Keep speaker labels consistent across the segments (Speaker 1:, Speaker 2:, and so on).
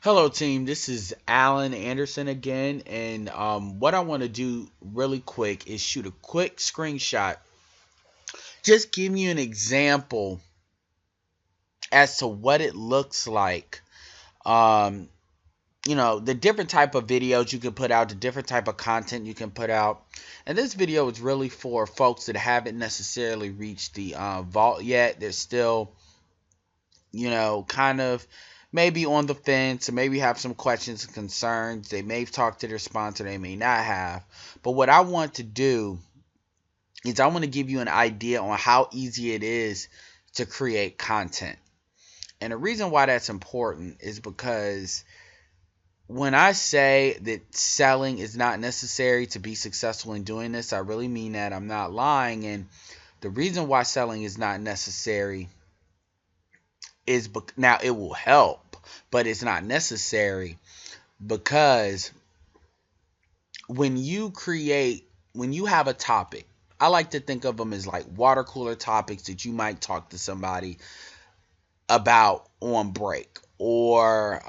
Speaker 1: Hello, team. This is Alan Anderson again, and what I want to do really quick is shoot a quick screenshot. Just give you an example as to what it looks like. Um, the different type of videos you can put out, the different type of content you can put out. And this video is really for folks that haven't necessarily reached the vault yet. They're still, kind of maybe on the fence, and maybe have some questions and concerns. They may have talked to their sponsor, they may not have. But what I want to do is I want to give you an idea on how easy it is to create content. And the reason why that's important is because when I say that selling is not necessary to be successful in doing this, I really mean that. I'm not lying. And the reason why selling is not necessary is now it will help, but it's not necessary because when you have a topic, I like to think of them as like water cooler topics that you might talk to somebody about on break, or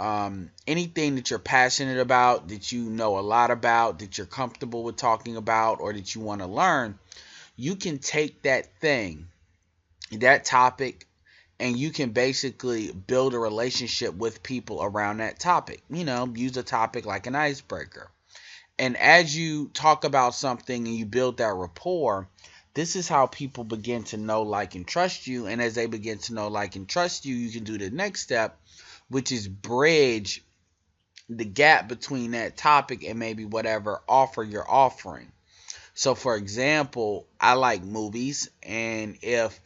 Speaker 1: anything that you're passionate about, that you know a lot about, that you're comfortable with talking about, or that you want to learn. You can take that topic, and you can basically build a relationship with people around that topic. Use a topic like an icebreaker. And as you talk about something and you build that rapport, this is how people begin to know, like, and trust you. And as they begin to know, like, and trust you, you can do the next step, which is bridge the gap between that topic and maybe whatever offer you're offering. So, for example, I like movies, and if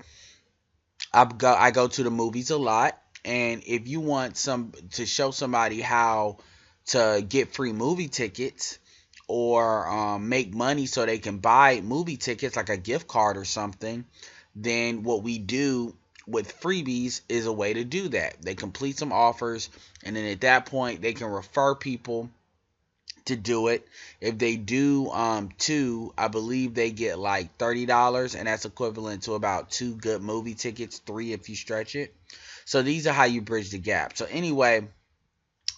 Speaker 1: I go to the movies a lot, and if you want to show somebody how to get free movie tickets, or make money so they can buy movie tickets like a gift card or something, then what we do with freebies is a way to do that. They complete some offers, and then at that point they can refer people to do it. If they do two, I believe they get like $30, and that's equivalent to about 2 good movie tickets, 3 if you stretch it. So these are how you bridge the gap. So anyway,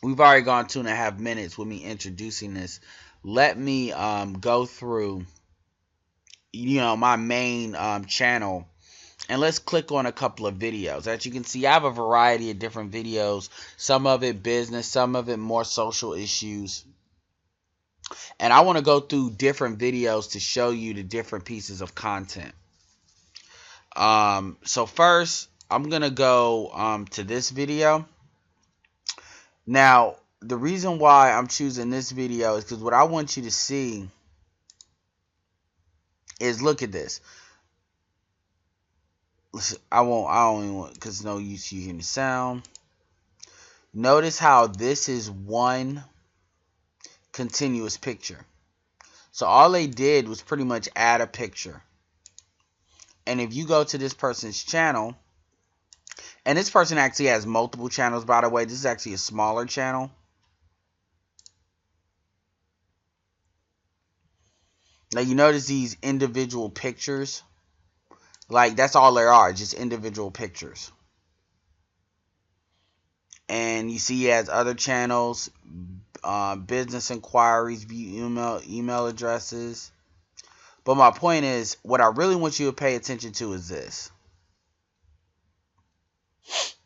Speaker 1: we've already gone 2.5 minutes with me introducing this. Let me go through my main channel, and let's click on a couple of videos. As you can see, I have a variety of different videos, some of it business, some of it more social issues. And I want to go through different videos to show you the different pieces of content. So first, I'm going to go to this video. Now, the reason why I'm choosing this video is because what I want you to see is, look at this. Listen, I don't even want, because no use using the sound. Notice how this is one continuous picture. So all they did was pretty much add a picture. And if you go to this person's channel, and this person actually has multiple channels, by the way. This is actually a smaller channel. Now you notice these individual pictures. Like, that's all there are, just individual pictures. And you see he has other channels, business inquiries, view email addresses. But my point is, what I really want you to pay attention to is this.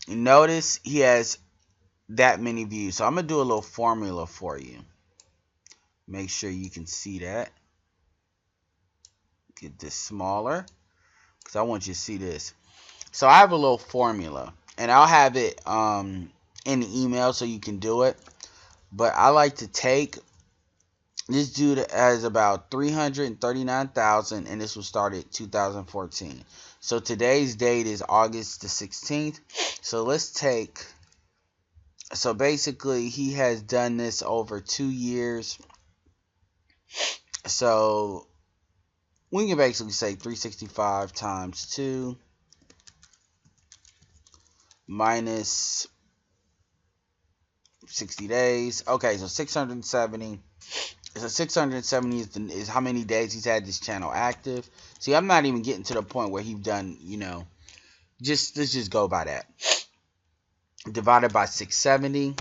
Speaker 1: Notice he has that many views. So I'm going to do a little formula for you. Make sure you can see that. Get this smaller, because I want you to see this. So I have a little formula, and I'll have it in the email so you can do it. But I like to take this dude has about 339,000, and this was started 2014. So today's date is August the 16th. So let's take, so basically he has done this over 2 years. So we can basically say 365 times 2 minus 60 days. Okay, so 670. So 670 is how many days he's had this channel active. See, I'm not even getting to the point where he's done, let's just go by that. Divided by 670.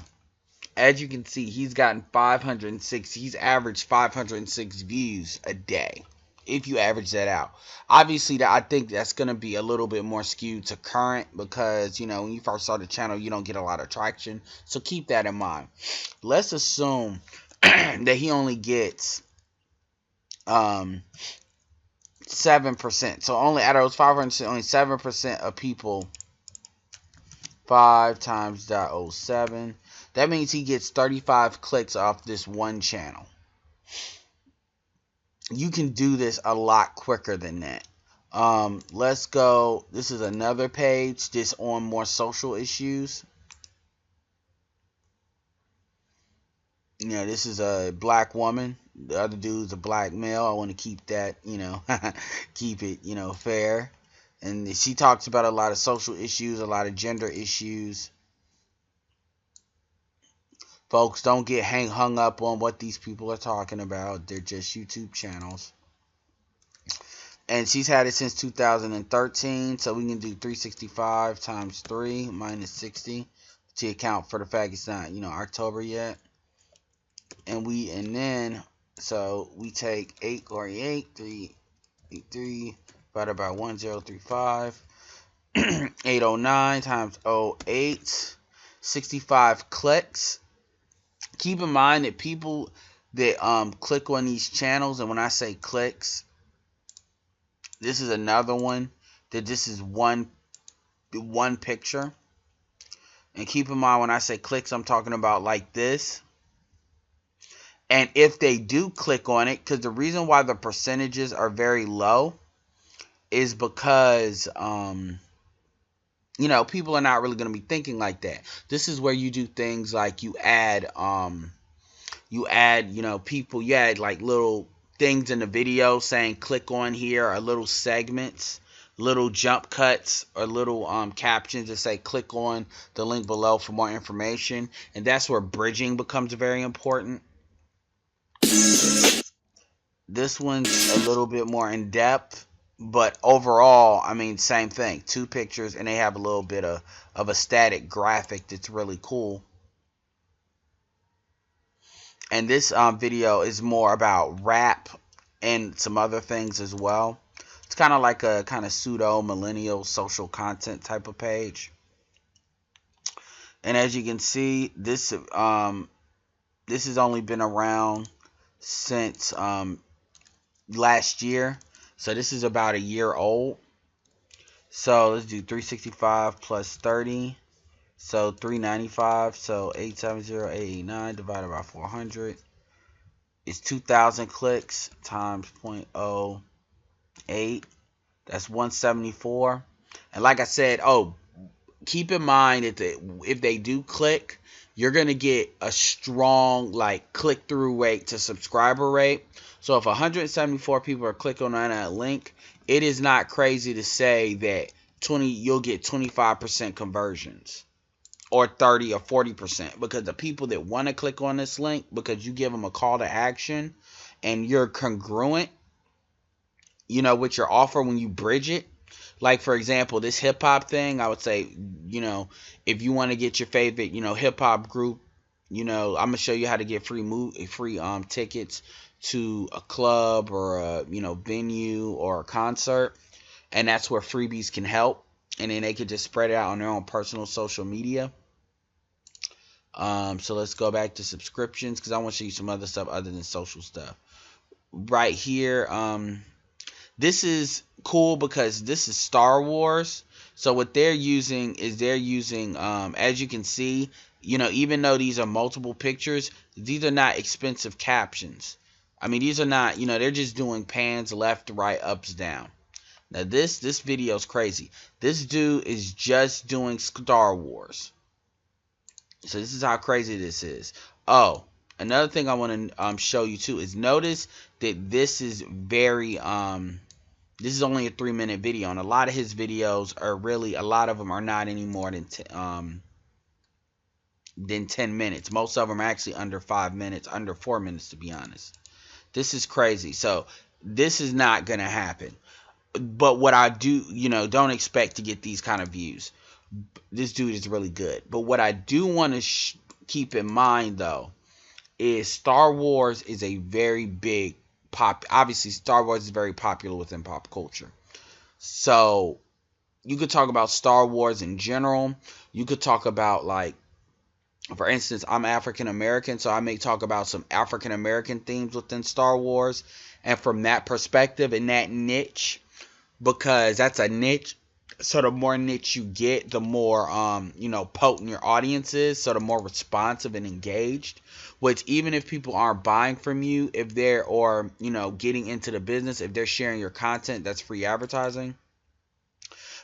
Speaker 1: as you can see, he's gotten 506. He's averaged 506 views a day. If you average that out, obviously, I think that's going to be a little bit more skewed to current because, you know, when you first start the channel, you don't get a lot of traction. So keep that in mind. Let's assume that he only gets 7%. So only out of those 500, only 7% of people. 5 times 0.07. That means he gets 35 clicks off this one channel. You can do this a lot quicker than that. Let's go. This is another page just on more social issues. You know, this is a black woman. The other dude's a black male. I want to keep that, you know, keep it, you know, fair. And she talks about a lot of social issues, a lot of gender issues. Folks, don't get hung up on what these people are talking about. They're just YouTube channels. And she's had it since 2013. So we can do 365 times 3 minus 60 to account for the fact it's not, you know, October yet. And then, so we take 383 divided by 1035. 809 times 08. 65 clicks. Keep in mind that people that click on these channels, and when I say clicks, this is another one that this is one picture. And keep in mind when I say clicks, I'm talking about like this. And if they do click on it, because the reason why the percentages are very low is because you know, people are not really going to be thinking like that. This is where you do things like you add, you know, people, you add like little things in the video saying click on here, or little segments, little jump cuts, or little captions that say click on the link below for more information. And that's where bridging becomes very important. This one's a little bit more in depth. But overall, I mean, same thing. 2 pictures, and they have a little bit of a static graphic that's really cool. And this video is more about rap and some other things as well. It's kind of like a kind of pseudo millennial social content type of page. And as you can see, this has only been around since last year. So this is about a year old. So let's do 365 plus 30. So 395. So 870,889 divided by 400 is 2,000 clicks times 0.08. That's 174. And like I said, keep in mind that if they do click, you're going to get a strong like click-through rate to subscriber rate. So if 174 people are clicking on that link, it is not crazy to say that you'll get 25% conversions, or 30 or 40%, because the people that want to click on this link, because you give them a call to action and you're congruent, you know, with your offer when you bridge it. Like, for example, this hip-hop thing, I would say, you know, if you want to get your favorite, you know, hip-hop group, you know, I'm going to show you how to get free tickets to a club or a, you know, venue or a concert. And that's where freebies can help. And then they could just spread it out on their own personal social media. So let's go back to subscriptions, because I want to show you some other stuff other than social stuff. Right here, this is cool because this is Star Wars. So what they're using is as you can see, you know, even though these are multiple pictures, these are not expensive captions. I mean, these are not, you know, they're just doing pans left, right, ups, down. Now this video is crazy. This dude is just doing Star Wars. So this is how crazy this is. Oh, another thing I want to show you too is notice that this is very this is only a 3-minute video, and a lot of his videos are really, a lot of them are not any more than 10 minutes. Most of them are actually under 5 minutes, under 4 minutes to be honest. This is crazy. So this is not going to happen. But what I do, you know, don't expect to get these kind of views. This dude is really good. But what I do want to keep in mind though is Star Wars is a very big obviously Star Wars is very popular within pop culture. So you could talk about Star Wars in general. You could talk about, like, for instance, I'm African American, so I may talk about some African American themes within Star Wars, and from that perspective and that niche, because that's a niche. So the more niche you get, the more potent your audience is. So the more responsive and engaged. Which, even if people aren't buying from you, if they're getting into the business, if they're sharing your content, that's free advertising.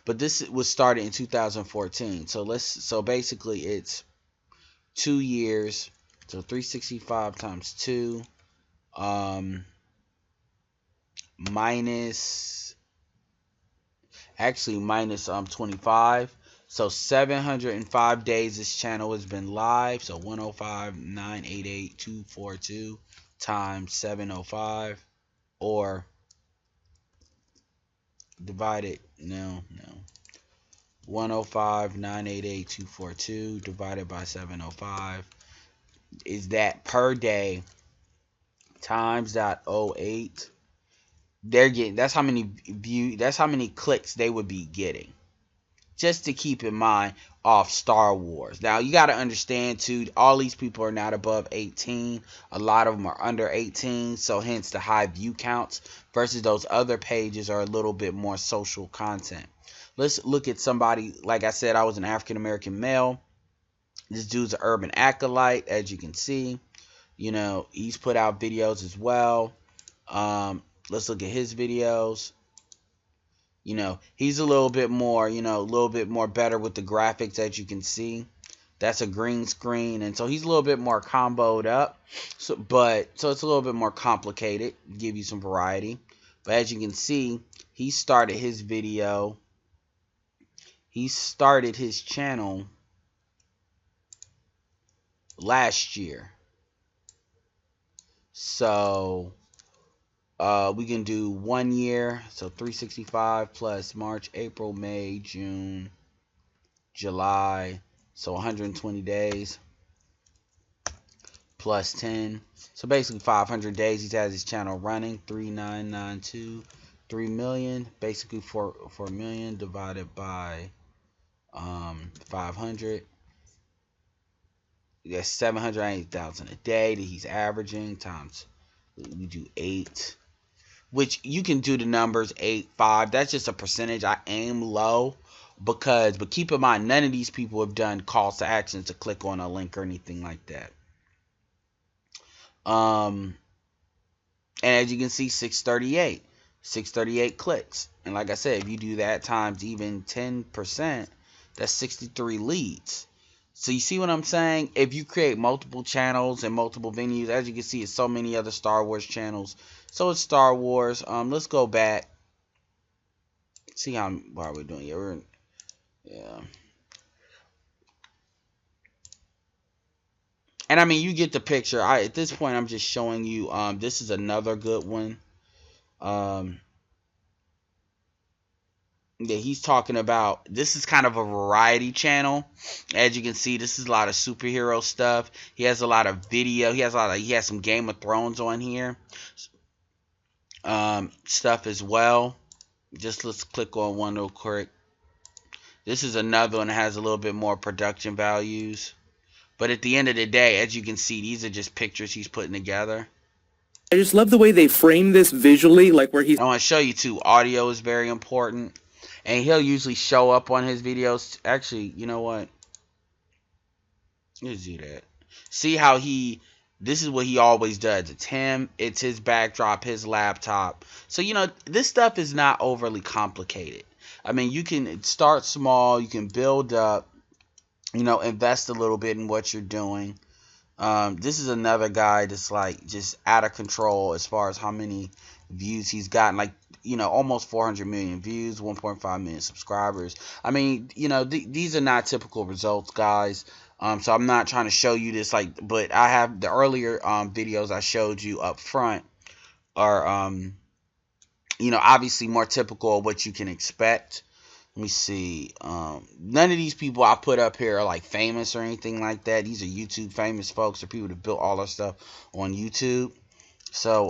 Speaker 1: But this was started in 2014. So basically it's 2 years. So 365 times 2 minus 25. So 705 days this channel has been live. So 105,988,242 times 705, or divided 105,988,242 divided by 705 is that per day times .08. They're getting, that's how many clicks they would be getting. Just to keep in mind off Star Wars. Now you got to understand too, all these people are not above 18. A lot of them are under 18, so hence the high view counts, versus those other pages are a little bit more social content. Let's look at somebody, like I said, I was an African American male. This dude's an urban acolyte, as you can see. He's put out videos as well. Let's look at his videos. He's a little bit more, better with the graphics, as you can see. That's a green screen, and so he's a little bit more comboed up. So it's a little bit more complicated, give you some variety. But as you can see, he started his channel last year. So we can do 1 year, so 365 plus March, April, May, June, July, so 120 days plus 10, so basically 500 days he's had his channel running. 3992, 3 million, basically 4 million divided by 500. That's 780,000 a day that he's averaging, times we do 8. Which you can do the numbers 8, 5. That's just a percentage. I aim low but keep in mind, none of these people have done calls to action to click on a link or anything like that. And as you can see, 638 clicks. And like I said, if you do that times even 10%, that's 63 leads. So you see what I'm saying? If you create multiple channels and multiple venues, as you can see, it's so many other Star Wars channels. So it's Star Wars. Let's go back. See how are we doing? Yeah. And I mean, you get the picture. At this point, I'm just showing you. This is another good one. That he's talking about. This is kind of a variety channel. As you can see, this is a lot of superhero stuff. He has a lot of video. He has some Game of Thrones on here. Stuff as well. Let's click on one real quick. This is another one that has a little bit more production values. But at the end of the day, as you can see, these are just pictures he's putting together.
Speaker 2: I just love the way they frame this visually, like where he's...
Speaker 1: I want to show you too, audio is very important. And he'll usually show up on his videos. Actually, you know what? Let's do that. See how this is what he always does. It's him, it's his backdrop, his laptop. So, this stuff is not overly complicated. I mean, you can start small, you can build up, invest a little bit in what you're doing. This is another guy that's like just out of control as far as how many views he's gotten. Like, almost 400 million views, 1.5 million subscribers. I mean, these are not typical results, guys. So I'm not trying to show you this, but I have the earlier videos I showed you up front are, obviously more typical of what you can expect. Let me see. None of these people I put up here are like famous or anything like that. These are YouTube famous folks or people that built all their stuff on YouTube. So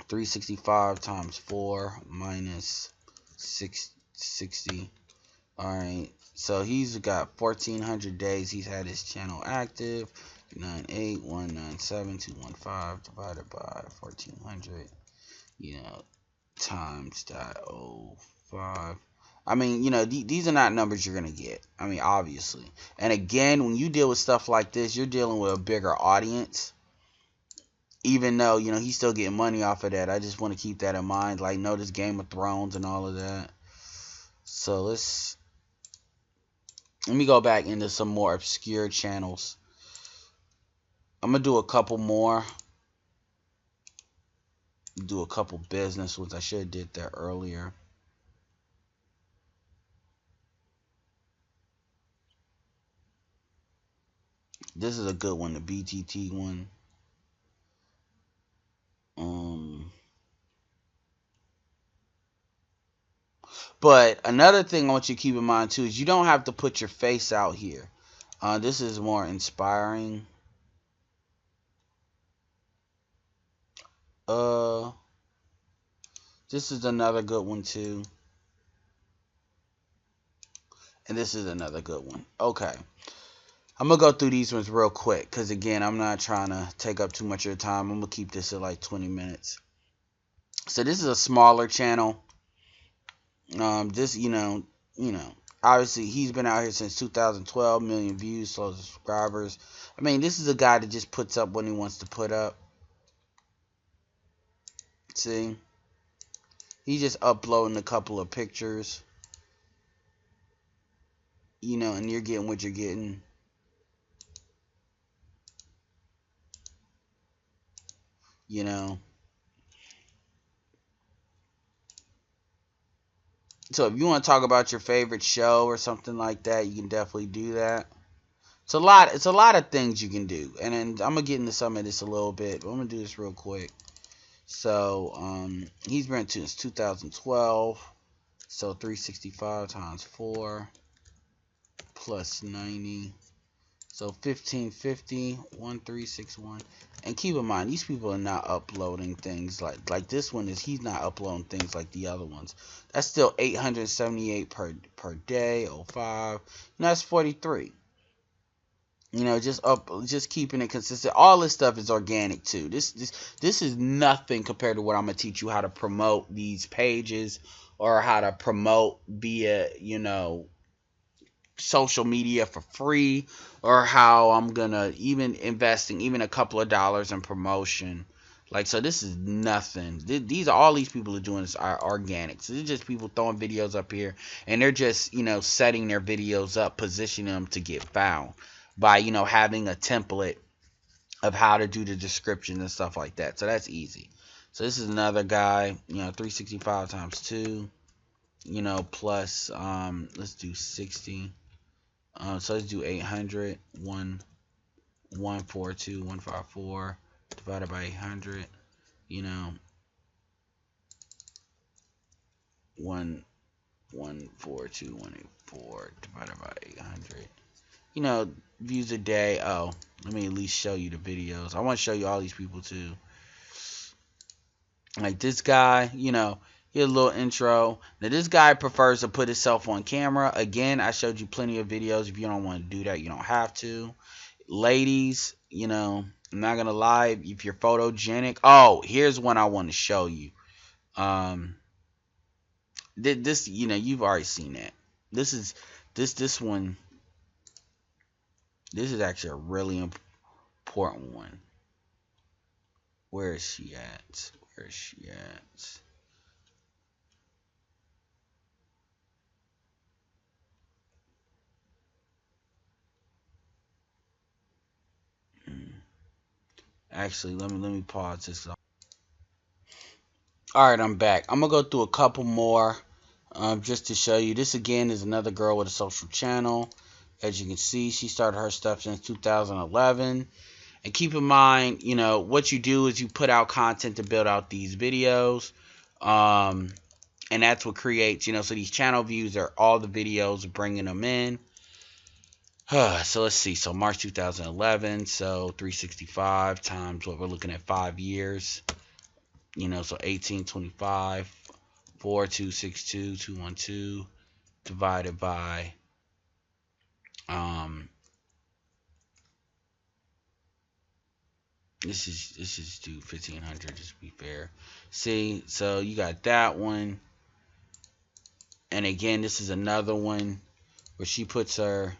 Speaker 1: 365 times 4 minus 660. All right. So he's got 1,400 days he's had his channel active. 98197,215 divided by 1,400. Times .05. I mean, these are not numbers you're going to get. I mean, obviously. And again, when you deal with stuff like this, you're dealing with a bigger audience. Even though, he's still getting money off of that. I just want to keep that in mind. Like, notice Game of Thrones and all of that. So, let me go back into some more obscure channels. I'm going to do a couple more. Do a couple business ones. I should have did that earlier. This is a good one, the BTT one. But another thing I want you to keep in mind too is you don't have to put your face out here. This is more inspiring. This is another good one too. And this is another good one. Okay. I'm going to go through these ones real quick. Because again, I'm not trying to take up too much of your time. I'm going to keep this at like 20 minutes. So this is a smaller channel. This, obviously he's been out here since 2012. Million views, slow subscribers. I mean, this is a guy that just puts up what he wants to put up. See? He's just uploading a couple of pictures. And you're getting what you're getting. So if you want to talk about your favorite show or something like that, you can definitely do that. It's a lot of things you can do. And then I'm going to get into some of this a little bit, but I'm going to do this real quick. So he's been since 2012. So 365 times 4 plus 90. So 1550, 1361. And keep in mind, these people are not uploading things like this one is. He's not uploading things like the other ones. That's still 878 per day. 05. That's 43. Just keeping it consistent. All this stuff is organic too. This is nothing compared to what I'm gonna teach you how to promote these pages or how to promote via social media for free, or how I'm gonna even investing even a couple of dollars in promotion. So this is nothing. These all these people are doing are organic. So they're just people throwing videos up here, and they're just setting their videos up, positioning them to get found by having a template of how to do the description and stuff like that. So that's easy. So this is another guy, 365 times 2, plus let's do 60. So let's do 800, 142, 154 divided by 800, 142, 184 divided by 800. Views a day. Oh, let me at least show you the videos. I want to show you all these people too. Like this guy, here's a little intro. Now this guy prefers to put himself on camera. Again, I showed you plenty of videos. If you don't want to do that, you don't have to. Ladies, I'm not gonna lie, if you're photogenic. Oh, here's one I want to show you. This, you've already seen that. This one. This is actually a really important one. Where is she at? Where is she at? Actually, let me pause this. Alright, I'm back. I'm going to go through a couple more just to show you. This, again, is another girl with a social channel. As you can see, she started her stuff since 2011. And keep in mind, what you do is you put out content to build out these videos. And that's what creates, so these channel views are all the videos bringing them in. So let's see. So March 2011. So 365 times what we're looking at 5 years. So 1825, 4262, 212 divided by this is do 1500 just to be fair. See, so you got that one. And again, this is another one where she puts her,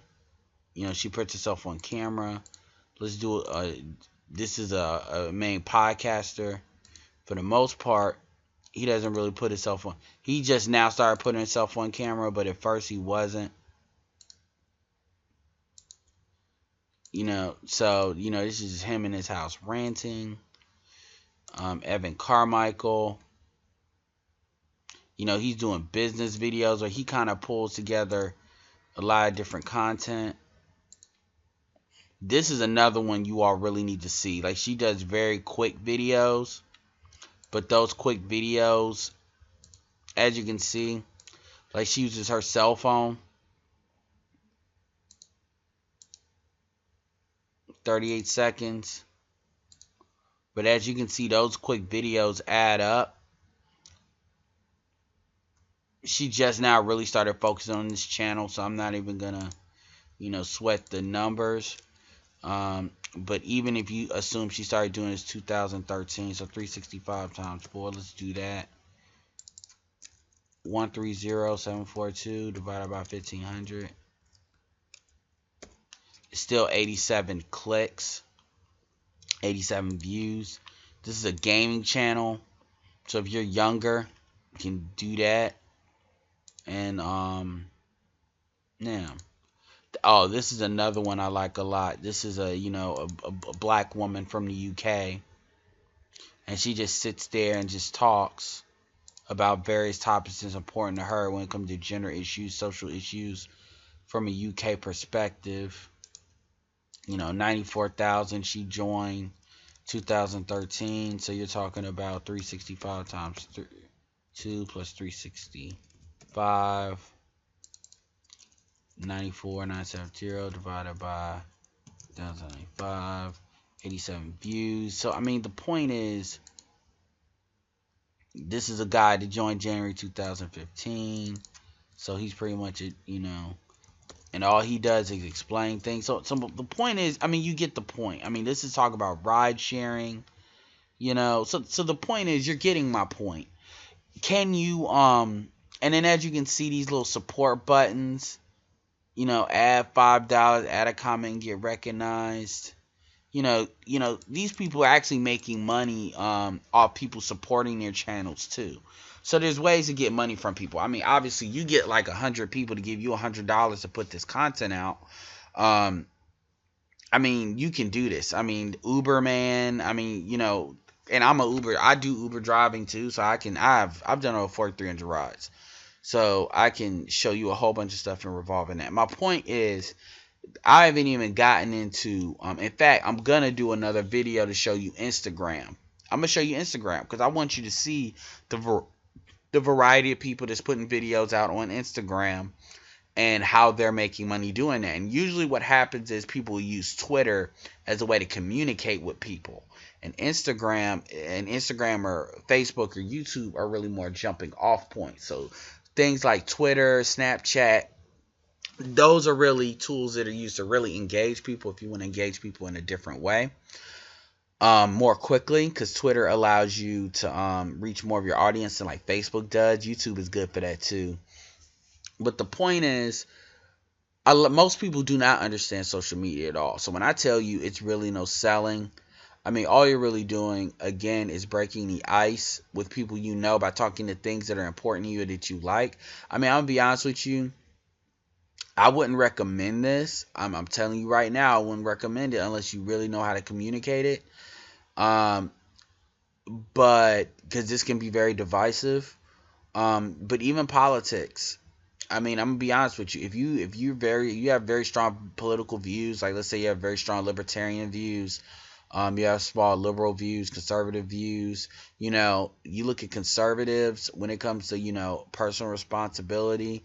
Speaker 1: she puts herself on camera. Let's do this is a main podcaster. For the most part, he doesn't really put himself on. He just now started putting himself on camera, but at first he wasn't. So this is him in his house ranting. Evan Carmichael. He's doing business videos where he kind of pulls together a lot of different content. This is another one you all really need to see. Like, she does very quick videos, but those quick videos, as you can see, like, she uses her cell phone. 38 seconds. But as you can see, those quick videos add up. She just now really started focusing on this channel, so I'm not even gonna, sweat the numbers. But even if you assume she started doing this 2013, so 365 times 4, let's do that. 130742 divided by 1500. It's still 87 clicks, 87 views. This is a gaming channel, so if you're younger, you can do that. And yeah. Oh, this is another one I like a lot. This is a black woman from the UK, and she just sits there and just talks about various topics that's important to her when it comes to gender issues, social issues, from a UK perspective. 94,000 she joined 2013, so you're talking about 365 times 2 plus 365. 94,970 divided by 1,095, 87 views. So, I mean, the point is, this is a guy that joined January 2015. So, he's pretty much, and all he does is explain things. So the point is, I mean, you get the point. I mean, this is talk about ride sharing, So the point is, you're getting my point. Can you, and then as you can see, these little support buttons, add $5, add a comment, and get recognized. These people are actually making money off people supporting their channels too. So there's ways to get money from people. I mean, obviously, you get like 100 people to give you $100 to put this content out. I mean, you can do this. I mean, Uber, man. I mean, and I'm a Uber. I do Uber driving too, so I've done over 4,300 rides. So I can show you a whole bunch of stuff involving that. My point is, I haven't even gotten into, in fact, I'm going to do another video to show you Instagram. I'm going to show you Instagram because I want you to see the variety of people that's putting videos out on Instagram and how they're making money doing that. And usually what happens is people use Twitter as a way to communicate with people. And Instagram or Facebook or YouTube are really more jumping off points. So things like Twitter, Snapchat, those are really tools that are used to really engage people if you want to engage people in a different way. More quickly, because Twitter allows you to reach more of your audience than like Facebook does. YouTube is good for that too. But the point is, most people do not understand social media at all. So when I tell you it's really no selling, I mean, all you're really doing, again, is breaking the ice with people by talking to things that are important to you that you like. I mean, I'm going to be honest with you. I wouldn't recommend this. I'm telling you right now, I wouldn't recommend it unless you really know how to communicate it. But because this can be very divisive. But even politics. I mean, I'm gonna be honest with you. If you have very strong political views, like let's say you have very strong libertarian views, You have small liberal views, conservative views. You look at conservatives when it comes to, personal responsibility,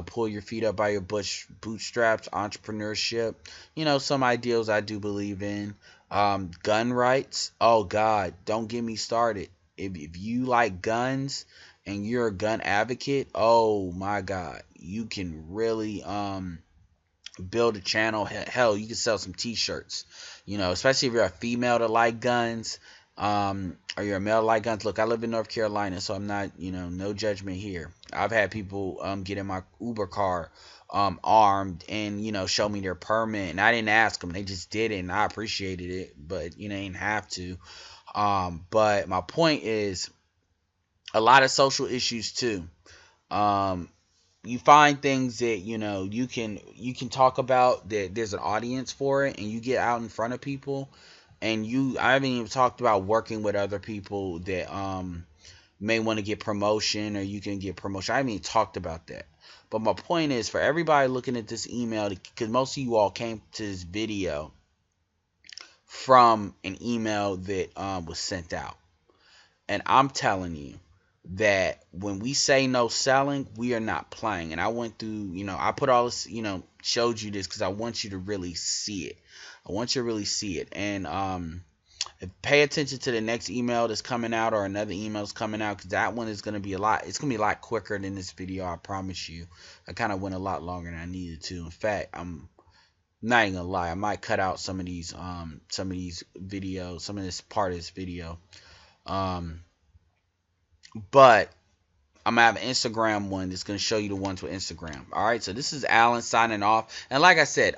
Speaker 1: pull your feet up by your bootstraps, entrepreneurship, some ideals I do believe in. Gun rights. Oh, God, don't get me started. If you like guns and you're a gun advocate, oh, my God, you can really build a channel. Hell, you can sell some t-shirts, especially if you're a female that like guns, or you're a male that like guns. Look, I live in North Carolina, so I'm not, no judgment here. I've had people get in my Uber car armed and, show me their permit, and I didn't ask them. They just did it, and I appreciated it, but you didn't have to. But my point is a lot of social issues too. um you find things that you can talk about, that there's an audience for it, and you get out in front of people. And I haven't even talked about working with other people that may want to get promotion, or you can get promotion. I haven't even talked about that. But my point is, for everybody looking at this email, because most of you all came to this video from an email that was sent out. And I'm telling you that when we say no selling, we are not playing. And I went through, I put all this, showed you this because I want you to really see it. I want you to really see it. And pay attention to the next email that's coming out, or another email that's coming out, because that one is going to be it's going to be a lot quicker than this video, I promise you. I kind of went a lot longer than I needed to. In fact, I'm not even gonna lie, I might cut out some of these videos, some of this part of this video. But I'm gonna have an Instagram one that's gonna show you the ones with Instagram. All right, so this is Alan signing off. And like I said,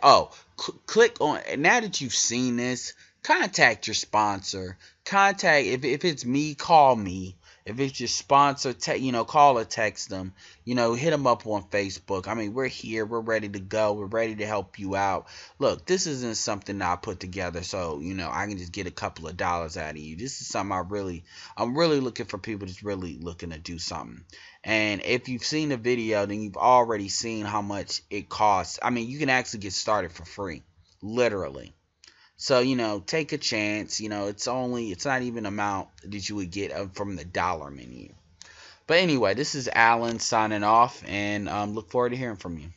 Speaker 1: click on, now that you've seen this, contact your sponsor. Contact, if it's me, call me. If it's your sponsor, call or text them. Hit them up on Facebook. I mean, we're here. We're ready to go. We're ready to help you out. Look, this isn't something that I put together so, I can just get a couple of dollars out of you. This is something I'm really looking for people that's really looking to do something. And if you've seen the video, then you've already seen how much it costs. I mean, you can actually get started for free. Literally. So, take a chance. It's not even amount that you would get from the dollar menu. But anyway, this is Alan signing off, and look forward to hearing from you.